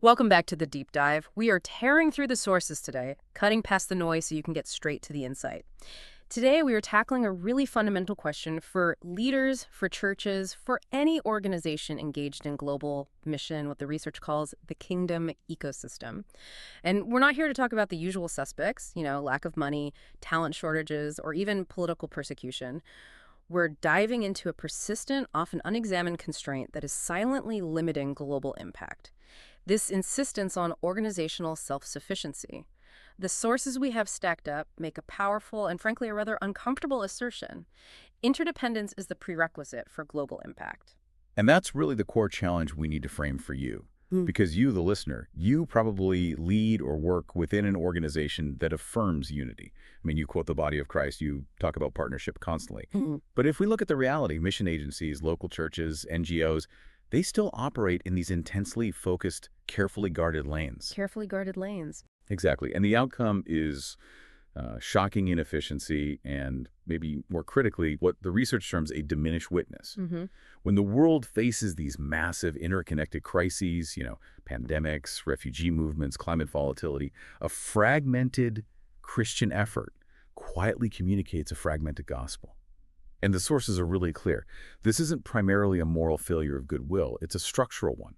Welcome back to the deep dive. We are tearing through the sources today, cutting past the noise so you can get straight to the insight. Today, we are tackling a really fundamental question for leaders, for churches, for any organization engaged in global mission, what the research calls the kingdom ecosystem. And we're not here to talk about the usual suspects, lack of money, talent shortages, or even political persecution. We're diving into a persistent, often unexamined constraint that is silently limiting global impact. This insistence on organizational self-sufficiency. The sources we have stacked up make a powerful and frankly a rather uncomfortable assertion. Interdependence is the prerequisite for global impact. And that's really the core challenge we need to frame for you. Because you, the listener, you probably lead or work within an organization that affirms unity. I mean, you quote the body of Christ, you talk about partnership constantly. But if we look at the reality, mission agencies, local churches, NGOs, they still operate in these intensely focused, carefully guarded lanes. Carefully guarded lanes. Exactly. And the outcome is shocking inefficiency and, maybe more critically, what the research terms a diminished witness. When the world faces these massive interconnected crises, pandemics, refugee movements, climate volatility, a fragmented Christian effort quietly communicates a fragmented gospel. And the sources are really clear. This isn't primarily a moral failure of goodwill. It's a structural one.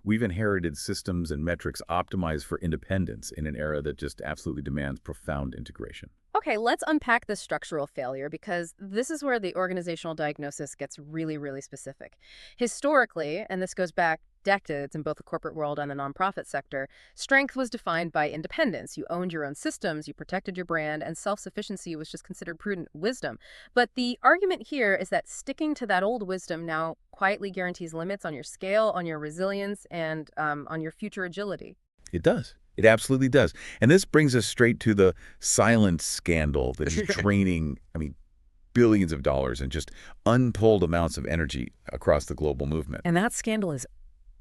We've inherited systems and metrics optimized for independence in an era that just absolutely demands profound integration. Okay, let's unpack the structural failure because this is where the organizational diagnosis gets really, really specific. Historically, and this goes back decades in both the corporate world and the nonprofit sector, strength was defined by independence. You owned your own systems, you protected your brand, and self-sufficiency was just considered prudent wisdom. But the argument here is that sticking to that old wisdom now quietly guarantees limits on your scale, on your resilience, and on your future agility. It does. It absolutely does. And this brings us straight to the silent scandal that is draining, billions of dollars and just untold amounts of energy across the global movement. And that scandal is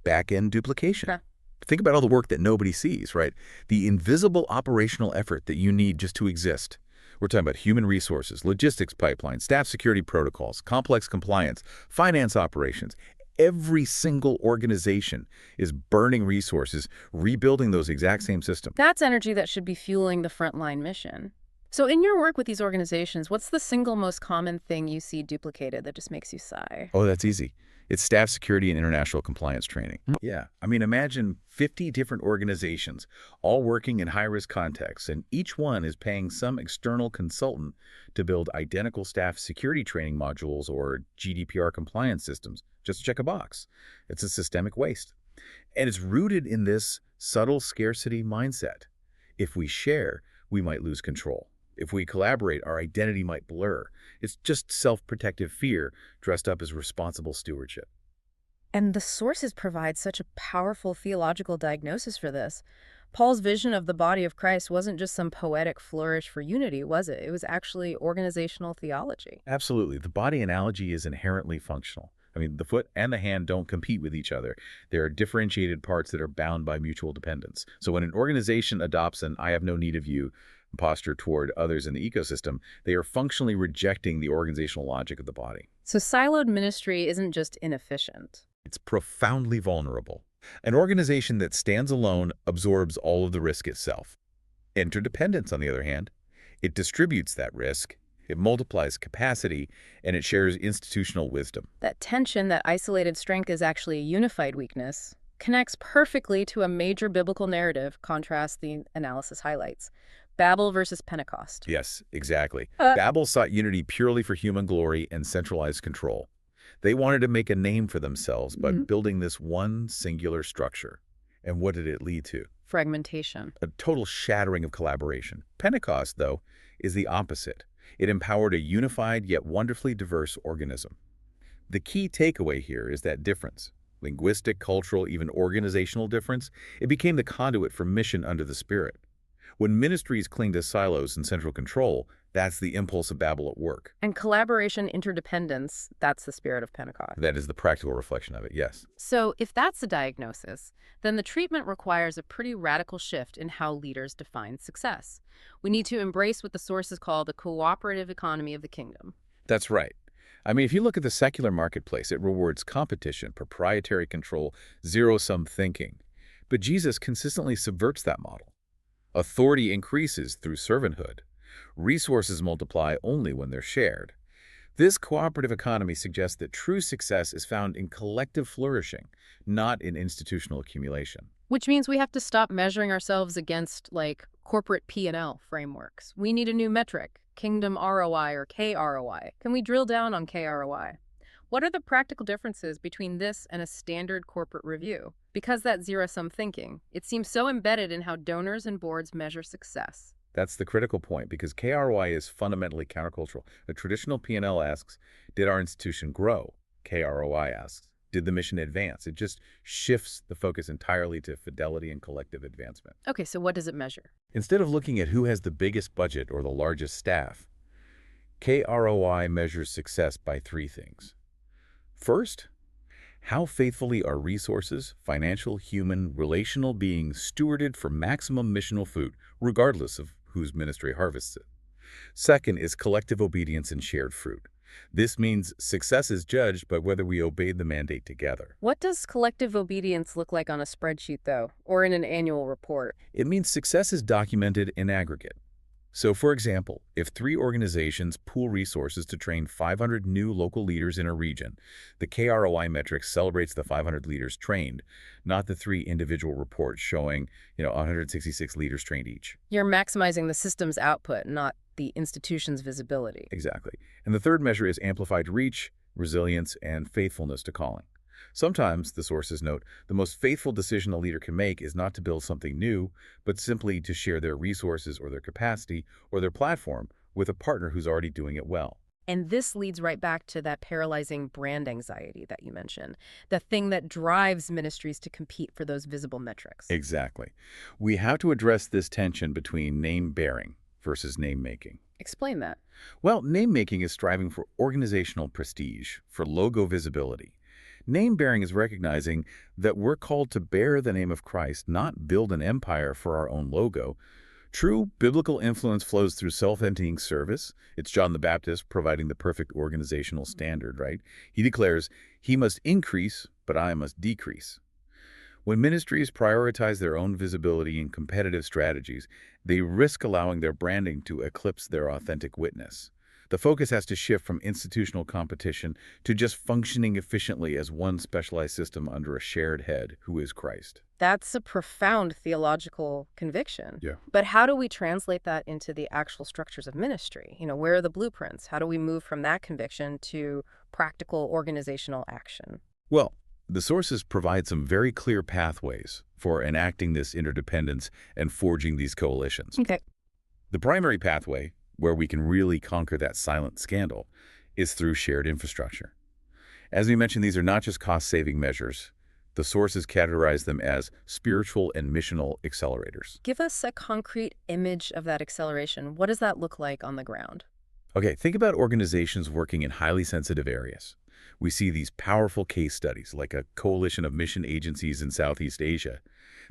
Back-end duplication. Huh. Think about all the work that nobody sees, right? The invisible operational effort that you need just to exist. We're talking about human resources, logistics pipelines, staff security protocols, complex compliance, finance operations. Every single organization is burning resources, rebuilding those exact same systems. That's energy that should be fueling the frontline mission. So in your work with these organizations, what's the single most common thing you see duplicated that just makes you sigh? Oh, that's easy. It's staff security and international compliance training. Yeah. Imagine 50 different organizations all working in high-risk contexts, and each one is paying some external consultant to build identical staff security training modules or GDPR compliance systems just to check a box. It's a systemic waste. And it's rooted in this subtle scarcity mindset. If we share, we might lose control. If we collaborate, our identity might blur. It's just self-protective fear dressed up as responsible stewardship. And the sources provide such a powerful theological diagnosis for this. Paul's vision of the body of Christ wasn't just some poetic flourish for unity, was it? It was actually organizational theology. Absolutely. The body analogy is inherently functional. The foot and the hand don't compete with each other. There are differentiated parts that are bound by mutual dependence. So when an organization adopts an "I have no need of you" posture toward others in the ecosystem, they are functionally rejecting the organizational logic of the body. So siloed ministry isn't just inefficient. It's profoundly vulnerable. An organization that stands alone absorbs all of the risk itself. Interdependence, on the other hand, it distributes that risk, it multiplies capacity, and it shares institutional wisdom. That tension, that isolated strength is actually a unified weakness, connects perfectly to a major biblical narrative, contrast the analysis highlights. Babel versus Pentecost. Yes, exactly. Babel sought unity purely for human glory and centralized control. They wanted to make a name for themselves by building this one singular structure. And what did it lead to? Fragmentation. A total shattering of collaboration. Pentecost, though, is the opposite. It empowered a unified yet wonderfully diverse organism. The key takeaway here is that difference. Linguistic, cultural, even organizational difference. It became the conduit for mission under the Spirit. When ministries cling to silos and central control, that's the impulse of Babel at work. And collaboration, interdependence, that's the spirit of Pentecost. That is the practical reflection of it, yes. So if that's the diagnosis, then the treatment requires a pretty radical shift in how leaders define success. We need to embrace what the sources call the cooperative economy of the kingdom. That's right. If you look at the secular marketplace, it rewards competition, proprietary control, zero-sum thinking. But Jesus consistently subverts that model. Authority increases through servanthood. Resources multiply only when they're shared. This cooperative economy suggests that true success is found in collective flourishing, not in institutional accumulation. Which means we have to stop measuring ourselves against, like, corporate P&L frameworks. We need a new metric, kingdom ROI or KROI. Can we drill down on KROI? What are the practical differences between this and a standard corporate review? Because that zero-sum thinking, it seems so embedded in how donors and boards measure success. That's the critical point because KROI is fundamentally countercultural. A traditional P&L asks, did our institution grow? KROI asks, did the mission advance? It just shifts the focus entirely to fidelity and collective advancement. Okay, so what does it measure? Instead of looking at who has the biggest budget or the largest staff, KROI measures success by three things. First, how faithfully are resources, financial, human, relational being stewarded for maximum missional fruit, regardless of whose ministry harvests it. Second is collective obedience and shared fruit. This means success is judged by whether we obeyed the mandate together. What does collective obedience look like on a spreadsheet, though, or in an annual report? It means success is documented in aggregate. So, for example, if 3 organizations pool resources to train 500 new local leaders in a region, the KROI metric celebrates the 500 leaders trained, not the 3 individual reports showing, 166 leaders trained each. You're maximizing the system's output, not the institution's visibility. Exactly. And the third measure is amplified reach, resilience, and faithfulness to calling. Sometimes, the sources note, the most faithful decision a leader can make is not to build something new, but simply to share their resources or their capacity or their platform with a partner who's already doing it well. And this leads right back to that paralyzing brand anxiety that you mentioned, the thing that drives ministries to compete for those visible metrics. Exactly. We have to address this tension between name-bearing versus name-making. Explain that. Well, name-making is striving for organizational prestige, for logo visibility. Name-bearing is recognizing that we're called to bear the name of Christ, not build an empire for our own logo. True biblical influence flows through self-emptying service. It's John the Baptist providing the perfect organizational standard, right? He declares, "He must increase, but I must decrease." When ministries prioritize their own visibility and competitive strategies, they risk allowing their branding to eclipse their authentic witness. The focus has to shift from institutional competition to just functioning efficiently as one specialized system under a shared head, who is Christ. That's a profound theological conviction. Yeah. But how do we translate that into the actual structures of ministry? Where are the blueprints? How do we move from that conviction to practical organizational action? Well, the sources provide some very clear pathways for enacting this interdependence and forging these coalitions. Okay. The primary pathway, where we can really conquer that silent scandal, is through shared infrastructure. As we mentioned, these are not just cost-saving measures. The sources categorize them as spiritual and missional accelerators. Give us a concrete image of that acceleration. What does that look like on the ground? Okay, think about organizations working in highly sensitive areas. We see these powerful case studies, like a coalition of mission agencies in Southeast Asia.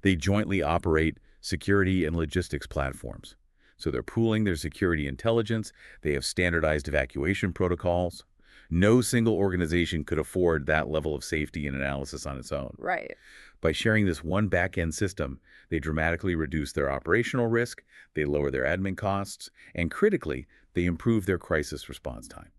They jointly operate security and logistics platforms. So they're pooling their security intelligence. They have standardized evacuation protocols. No single organization could afford that level of safety and analysis on its own. Right. By sharing this one back-end system, they dramatically reduce their operational risk, they lower their admin costs, and critically, they improve their crisis response time.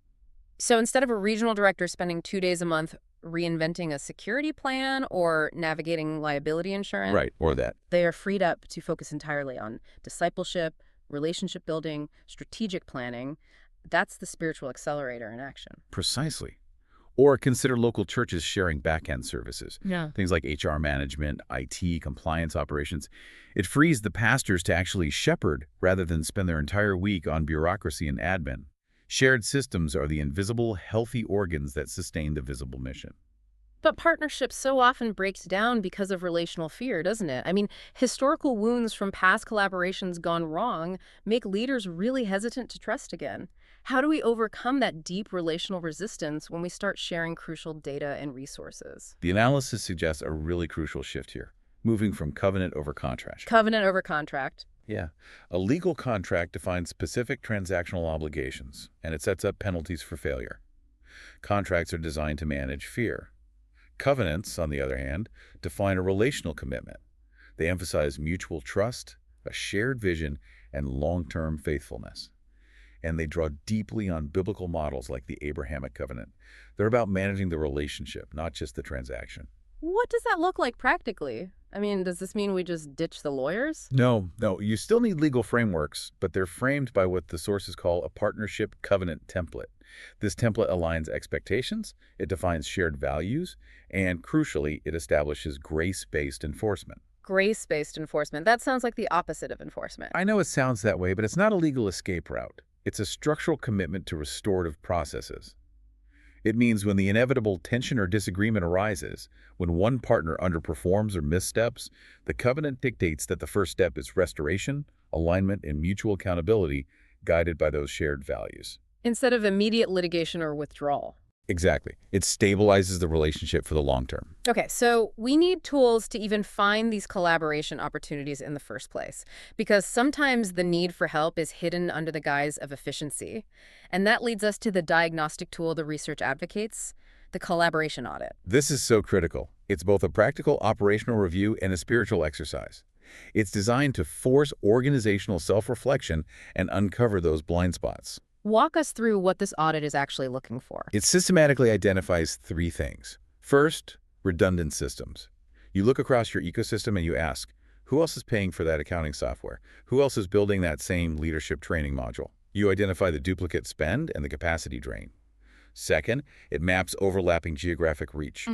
So instead of a regional director spending 2 days a month reinventing a security plan or navigating liability insurance, Right, or that. they are freed up to focus entirely on discipleship, relationship building, strategic planning. That's the spiritual accelerator in action. Precisely. Or consider local churches sharing back-end services. Yeah. Things like HR management, IT, compliance operations. It frees the pastors to actually shepherd rather than spend their entire week on bureaucracy and admin. Shared systems are the invisible, healthy organs that sustain the visible mission. But partnership so often breaks down because of relational fear, doesn't it? I mean, historical wounds from past collaborations gone wrong make leaders really hesitant to trust again. How do we overcome that deep relational resistance when we start sharing crucial data and resources? The analysis suggests a really crucial shift here, moving from covenant over contract. Covenant over contract. Yeah. A legal contract defines specific transactional obligations, and it sets up penalties for failure. Contracts are designed to manage fear. Covenants, on the other hand, define a relational commitment. They emphasize mutual trust, a shared vision, and long-term faithfulness. And they draw deeply on biblical models like the Abrahamic covenant. They're about managing the relationship, not just the transaction. What does that look like practically? I mean, does this mean we just ditch the lawyers? No, you still need legal frameworks, but they're framed by what the sources call a partnership covenant template. This template aligns expectations, it defines shared values, and crucially, it establishes grace-based enforcement. Grace-based enforcement. That sounds like the opposite of enforcement. I know it sounds that way, but it's not a legal escape route. It's a structural commitment to restorative processes. It means when the inevitable tension or disagreement arises, when one partner underperforms or missteps, the covenant dictates that the first step is restoration, alignment, and mutual accountability guided by those shared values. Instead of immediate litigation or withdrawal. Exactly. It stabilizes the relationship for the long term. Okay, so we need tools to even find these collaboration opportunities in the first place, because sometimes the need for help is hidden under the guise of efficiency. And that leads us to the diagnostic tool the research advocates, the collaboration audit. This is so critical. It's both a practical operational review and a spiritual exercise. It's designed to force organizational self-reflection and uncover those blind spots. Walk us through what this audit is actually looking for. It systematically identifies three things. First, redundant systems. You look across your ecosystem and you ask, who else is paying for that accounting software? Who else is building that same leadership training module? You identify the duplicate spend and the capacity drain. Second, it maps overlapping geographic reach.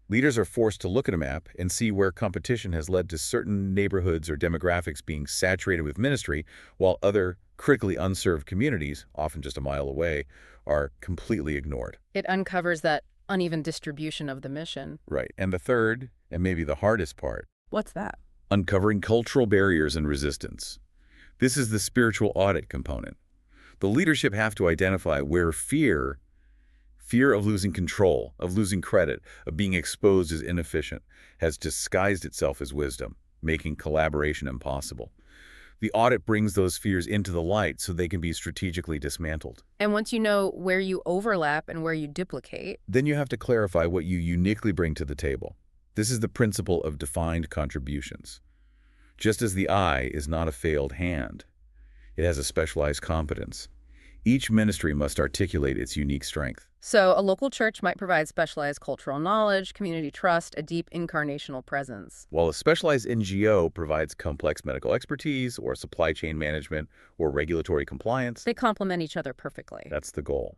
Leaders are forced to look at a map and see where competition has led to certain neighborhoods or demographics being saturated with ministry, while other critically unserved communities, often just a mile away, are completely ignored. It uncovers that uneven distribution of the mission. Right. And the third, and maybe the hardest part, What's that? uncovering cultural barriers and resistance. This is the spiritual audit component. The leadership have to identify where fear of losing control, of losing credit, of being exposed as inefficient, has disguised itself as wisdom, making collaboration impossible. The audit brings those fears into the light so they can be strategically dismantled. And once you know where you overlap and where you duplicate, Then you have to clarify what you uniquely bring to the table. This is the principle of defined contributions. Just as the eye is not a failed hand, it has a specialized competence. Each ministry must articulate its unique strength. so a local church might provide specialized cultural knowledge, community trust, a deep incarnational presence. While a specialized NGO provides complex medical expertise or supply chain management or regulatory compliance, They complement each other perfectly. that's the goal.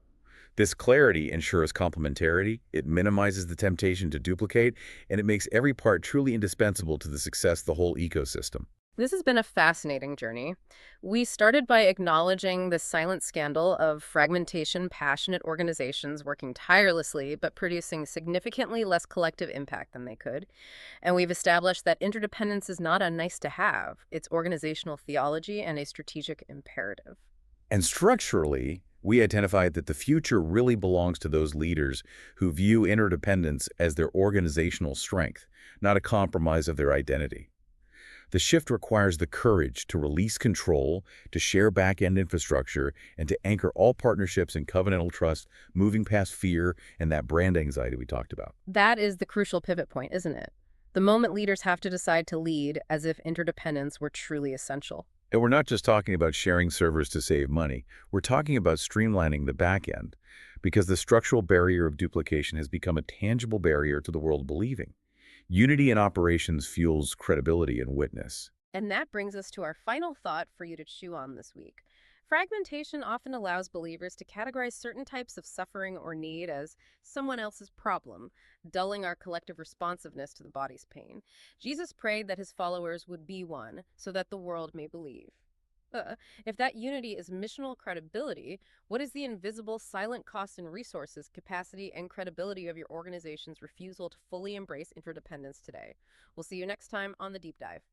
This clarity ensures complementarity, it minimizes the temptation to duplicate, and it makes every part truly indispensable to the success of the whole ecosystem. This has been a fascinating journey. We started by acknowledging the silent scandal of fragmentation, passionate organizations working tirelessly but producing significantly less collective impact than they could. And we've established that interdependence is not a nice to have, it's organizational theology and a strategic imperative. And structurally, we identified that the future really belongs to those leaders who view interdependence as their organizational strength, not a compromise of their identity. The shift requires the courage to release control, to share back-end infrastructure, and to anchor all partnerships in covenantal trust, moving past fear and that brand anxiety we talked about. That is the crucial pivot point, isn't it? The moment leaders have to decide to lead as if interdependence were truly essential. And we're not just talking about sharing servers to save money. We're talking about streamlining the back end, because the structural barrier of duplication has become a tangible barrier to the world believing. Unity in operations fuels credibility and witness. And that brings us to our final thought for you to chew on this week. Fragmentation often allows believers to categorize certain types of suffering or need as someone else's problem, dulling our collective responsiveness to the body's pain. Jesus prayed that his followers would be one so that the world may believe. If that unity is missional credibility, what is the invisible, silent cost in resources, capacity, and credibility of your organization's refusal to fully embrace interdependence today? We'll see you next time on The Deep Dive.